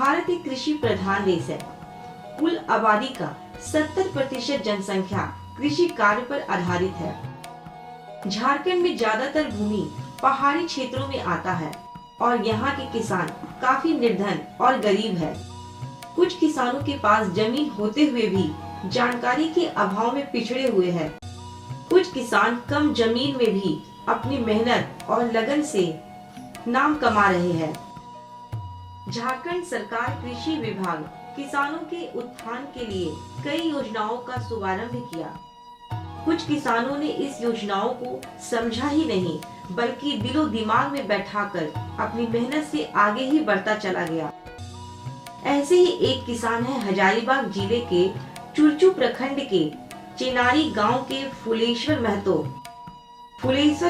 भारत एक कृषि प्रधान देश है। कुल आबादी का 70% जनसंख्या कृषि कार्य पर आधारित है। झारखंड में ज्यादातर भूमि पहाड़ी क्षेत्रों में आता है और यहाँ के किसान काफी निर्धन और गरीब है। कुछ किसानों के पास जमीन होते हुए भी जानकारी के अभाव में पिछड़े हुए हैं। कुछ किसान कम जमीन में भी अपनी मेहनत और लगन से नाम कमा रहे हैं। झारखंड सरकार कृषि विभाग किसानों के उत्थान के लिए कई योजनाओं का शुभारंभ किया। कुछ किसानों ने इस योजनाओं को समझा ही नहीं, बल्कि दिलो दिमाग में बैठाकर अपनी मेहनत से आगे ही बढ़ता चला गया। ऐसे ही एक किसान है हजारीबाग जिले के चुरचू प्रखंड के चेनारी गांव के फुलेश्वर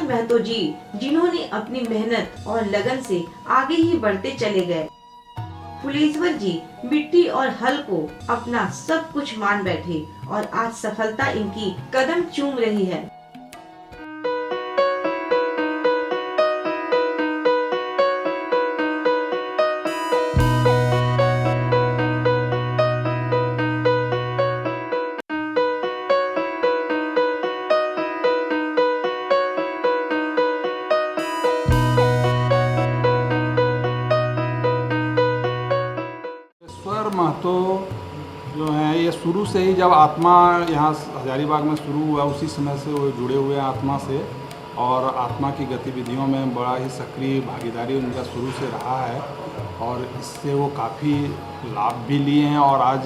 महतो जी, जिन्होंने अपनी मेहनत और लगन से आगे ही बढ़ते चले गए। फुलेश्वर जी मिट्टी और हल को अपना सब कुछ मान बैठे और आज सफलता इनकी कदम चूम रही है। स्वर महतो जो हैं, ये शुरू से ही जब आत्मा यहाँ हजारीबाग में शुरू हुआ उसी समय से वो जुड़े हुए हैं आत्मा से, और आत्मा की गतिविधियों में बड़ा ही सक्रिय भागीदारी उनका शुरू से रहा है और इससे वो काफ़ी लाभ भी लिए हैं और आज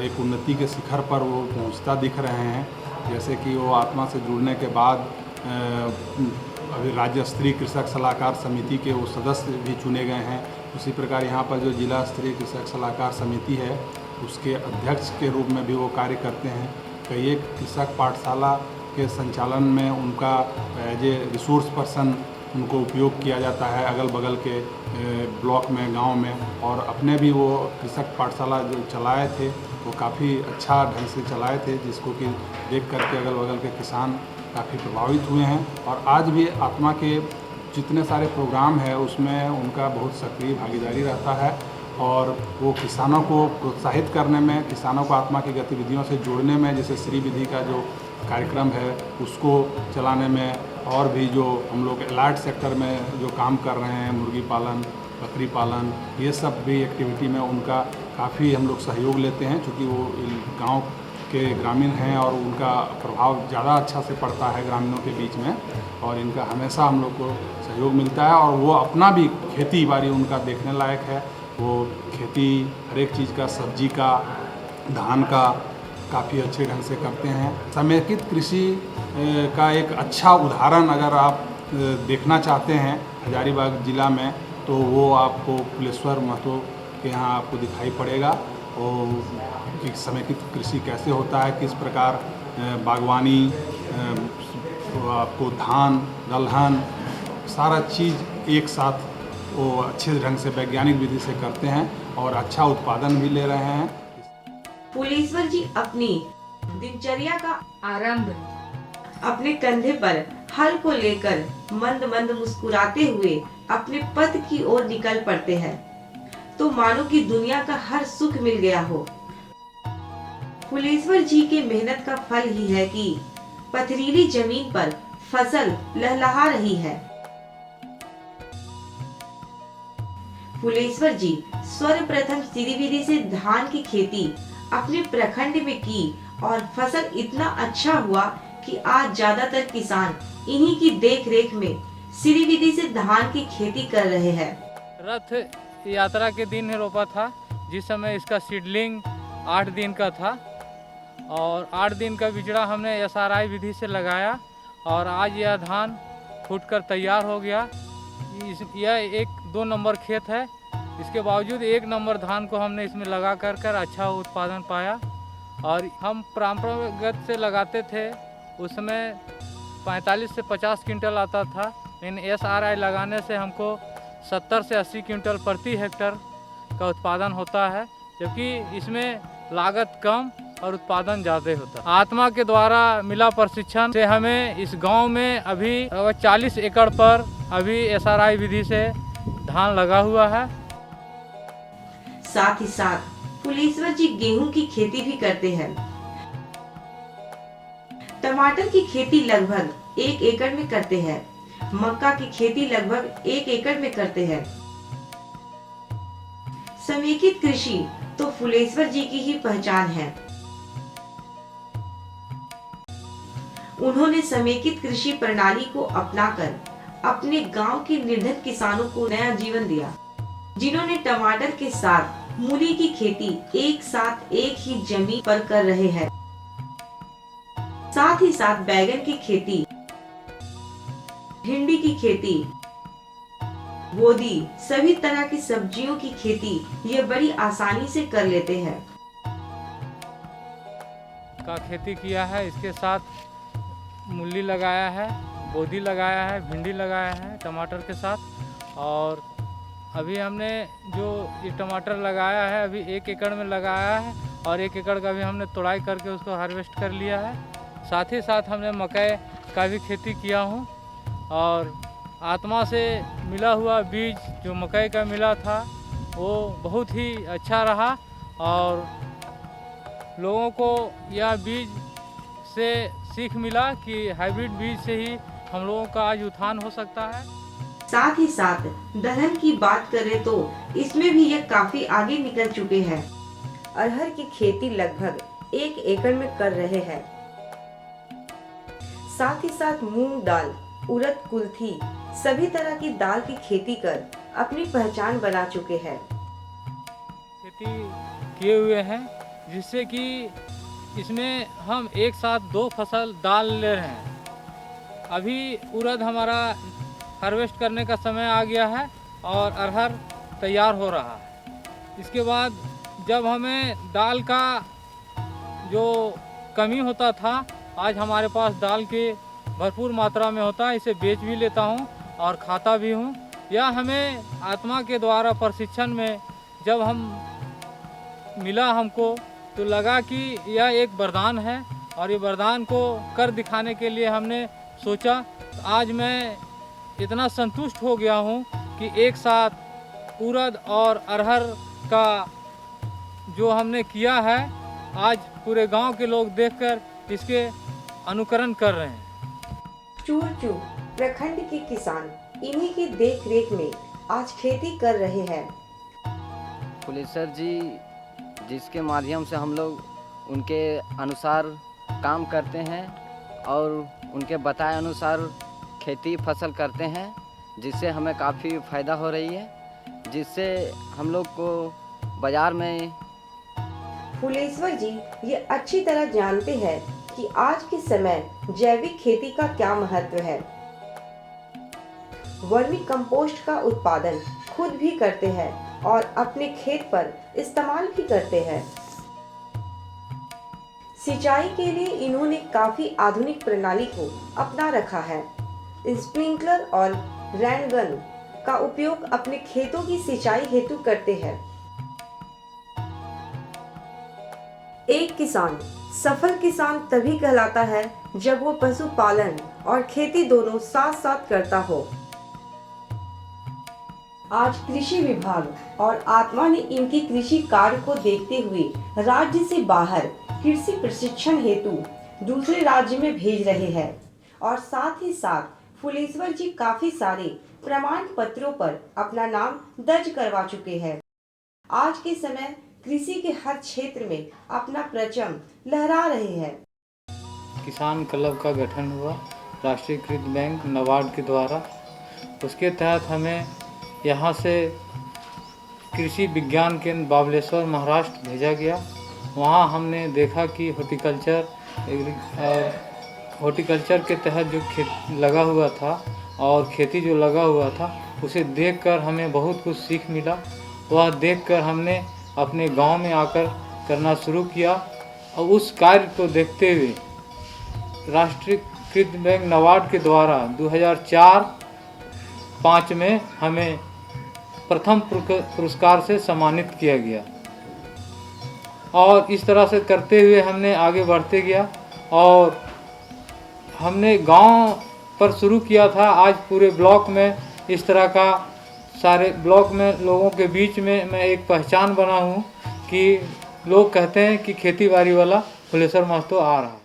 एक उन्नति के शिखर पर वो पहुँचता दिख रहे हैं। जैसे कि वो आत्मा से जुड़ने के बाद अभी राज्य स्तरीय कृषक सलाहकार समिति के वो सदस्य भी चुने गए हैं। उसी प्रकार यहाँ पर जो जिला स्तरीय कृषक सलाहकार समिति है उसके अध्यक्ष के रूप में भी वो कार्य करते हैं। कई एक कृषक पाठशाला के संचालन में उनका एज ए रिसोर्स पर्सन उनको उपयोग किया जाता है अगल बगल के ब्लॉक में, गांव में। और अपने भी वो कृषक पाठशाला जो चलाए थे वो काफ़ी अच्छा ढंग से चलाए थे, जिसको कि देख करके अगल बगल के किसान काफ़ी प्रभावित हुए हैं। और आज भी आत्मा के जितने सारे प्रोग्राम है उसमें उनका बहुत सक्रिय भागीदारी रहता है और वो किसानों को प्रोत्साहित करने में, किसानों को आत्मा की गतिविधियों से जोड़ने में, जैसे श्री विधि का जो कार्यक्रम है उसको चलाने में, और भी जो हम लोग एलाइड सेक्टर में जो काम कर रहे हैं, मुर्गी पालन, बकरी पालन, ये सब भी एक्टिविटी में उनका काफ़ी हम लोग सहयोग लेते हैं, क्योंकि वो गांव के ग्रामीण हैं और उनका प्रभाव ज़्यादा अच्छा से पड़ता है ग्रामीणों के बीच में, और इनका हमेशा हम लोग को सहयोग मिलता है। और वो अपना भी खेती बाड़ी उनका देखने लायक है। वो खेती हर एक चीज़ का, सब्जी का, धान का काफ़ी अच्छे ढंग से करते हैं। समेकित कृषि का एक अच्छा उदाहरण अगर आप देखना चाहते हैं हजारीबाग जिला में, तो वो आपको फुलेश्वर महतो के यहाँ आपको दिखाई पड़ेगा। और कि समेकित कृषि कैसे होता है, किस प्रकार बागवानी, आपको धान, दलहन, सारा चीज़ एक साथ वो अच्छे ढंग से वैज्ञानिक विधि से करते हैं और अच्छा उत्पादन भी ले रहे हैं। फुलेश्वर जी अपनी दिनचर्या का आरंभ अपने कंधे पर हल को लेकर मंद मंद मुस्कुराते हुए अपने पथ की ओर निकल पड़ते हैं, तो मानो कि दुनिया का हर सुख मिल गया हो। फुलेश्वर जी के मेहनत का फल ही है कि पथरीली जमीन पर फसल लहलहा रही है। फुलेश्वर जी सर्वप्रथम श्री विधि से धान की खेती अपने प्रखंड में की और फसल इतना अच्छा हुआ कि आज ज्यादातर किसान इन्हीं की देखरेख में श्री विधि से धान की खेती कर रहे हैं। रथ यात्रा के दिन रोपा था, जिस समय इसका सीडलिंग 8 दिन का था और 8 दिन का बिचड़ा हमने SRI विधि से लगाया और आज यह धान फूटकर तैयार हो गया। यह 1-2 नंबर खेत है, इसके बावजूद 1 नंबर धान को हमने इसमें लगा कर अच्छा उत्पादन पाया। और हम परंपरागत से लगाते थे, उस समय 45 से 50 क्विंटल आता था, लेकिन SRI लगाने से हमको 70 से 80 क्विंटल प्रति हेक्टर का उत्पादन होता है, जबकि इसमें लागत कम और उत्पादन ज़्यादा होता है। आत्मा के द्वारा मिला प्रशिक्षण से हमें इस गांव में अभी 40 एकड़ पर अभी SRI विधि से धान लगा हुआ है। साथ ही साथ फुलेश्वर जी गेहूं की खेती भी करते हैं। टमाटर की खेती लगभग 1 एकड़ में करते हैं। मक्का की खेती लगभग 1 एकड़ में करते हैं। समेकित कृषि तो फुलेश्वर जी की ही पहचान है। उन्होंने समेकित कृषि प्रणाली को अपनाकर अपने गांव के निर्धन किसानों को नया जीवन दिया, जिन्होंने टमाटर के साथ मूली की खेती एक साथ एक ही जमीन पर कर रहे हैं। साथ ही साथ बैगन की खेती, भिंडी की खेती, बोदी, सभी तरह की सब्जियों की खेती ये बड़ी आसानी से कर लेते हैं। का खेती किया है, इसके साथ मूली लगाया है, बोदी लगाया है, भिंडी लगाया है टमाटर के साथ। और अभी हमने जो ये टमाटर लगाया है अभी 1 एकड़ में लगाया है और 1 एकड़ का भी हमने तोड़ाई करके उसको हार्वेस्ट कर लिया है। साथ ही साथ हमने मकई का भी खेती किया हूँ और आत्मा से मिला हुआ बीज जो मकई का मिला था वो बहुत ही अच्छा रहा और लोगों को यह बीज से सीख मिला कि हाइब्रिड बीज से ही हम लोगों का आज उत्थान हो सकता है। साथ ही साथ दलहन की बात करें तो इसमें भी ये काफी आगे निकल चुके हैं। अरहर की खेती लगभग 1 एकड़ में कर रहे हैं। साथ ही साथ मूंग दाल, उड़द, कुल्थी सभी तरह की दाल की खेती कर अपनी पहचान बना चुके हैं। खेती किए हुए हैं जिससे कि इसमें हम एक साथ 2 फसल डाल ले रहे हैं। अभी उड़द हमारा हार्वेस्ट करने का समय आ गया है और अरहर तैयार हो रहा है। इसके बाद जब हमें दाल का जो कमी होता था, आज हमारे पास दाल की भरपूर मात्रा में होता है। इसे बेच भी लेता हूँ और खाता भी हूँ। यह हमें आत्मा के द्वारा प्रशिक्षण में जब हम मिला हमको तो लगा कि यह एक वरदान है और ये वरदान को कर दिखाने के लिए हमने सोचा। आज मैं इतना संतुष्ट हो गया हूँ कि एक साथ उड़द और अरहर का जो हमने किया है आज पूरे गांव के लोग देखकर इसके अनुकरण कर रहे हैं। चूरचू प्रखंड के किसान इन्हीं की देख रेख में आज खेती कर रहे हैं। फुलेश्वर जी जिसके माध्यम से हम लोग उनके अनुसार काम करते हैं और उनके बताए अनुसार खेती फसल करते हैं, जिससे हमें काफ़ी फ़ायदा हो रही है, जिससे हम लोग को बाज़ार में फुलेश्वर जी ये अच्छी तरह जानते हैं कि आज के समय जैविक खेती का क्या महत्व है। वर्मी कंपोस्ट का उत्पादन खुद भी करते हैं और अपने खेत पर इस्तेमाल भी करते हैं। सिंचाई के लिए इन्होंने काफी आधुनिक प्रणाली को अपना रखा है। स्प्रिंकलर और रेन गन का उपयोग अपने खेतों की सिंचाई हेतु करते हैं। एक किसान सफल किसान तभी कहलाता है जब वो पशुपालन और खेती दोनों साथ साथ करता हो। आज कृषि विभाग और आत्मा ने इनकी कृषि कार्य को देखते हुए राज्य से बाहर कृषि प्रशिक्षण हेतु दूसरे राज्य में भेज रहे हैं और साथ ही साथ फुलेश्वर जी काफी सारे प्रमाण पत्रों पर अपना नाम दर्ज करवा चुके हैं। आज के समय कृषि के हर क्षेत्र में अपना परचम लहरा रहे हैं। किसान क्लब का गठन हुआ राष्ट्रीयकृत बैंक नाबार्ड के द्वारा। उसके तहत हमें यहाँ से कृषि विज्ञान केंद्र बाबलेश्वर महाराष्ट्र भेजा गया। वहाँ हमने देखा कि हॉर्टिकल्चर के तहत जो लगा हुआ था और खेती जो लगा हुआ था उसे देखकर हमें बहुत कुछ सीख मिला। वह देखकर हमने अपने गांव में आकर करना शुरू किया और उस कार्य को देखते हुए राष्ट्रीयकृत बैंक नाबार्ड के द्वारा 2004-05 में हमें प्रथम पुरस्कार से सम्मानित किया गया और इस तरह से करते हुए हमने आगे बढ़ते गया और हमने गांव पर शुरू किया था। आज पूरे ब्लॉक में इस तरह का सारे ब्लॉक में लोगों के बीच में मैं एक पहचान बना हूँ कि लोग कहते हैं कि खेती बाड़ी वाला फुलेश्वर महतो आ रहा है।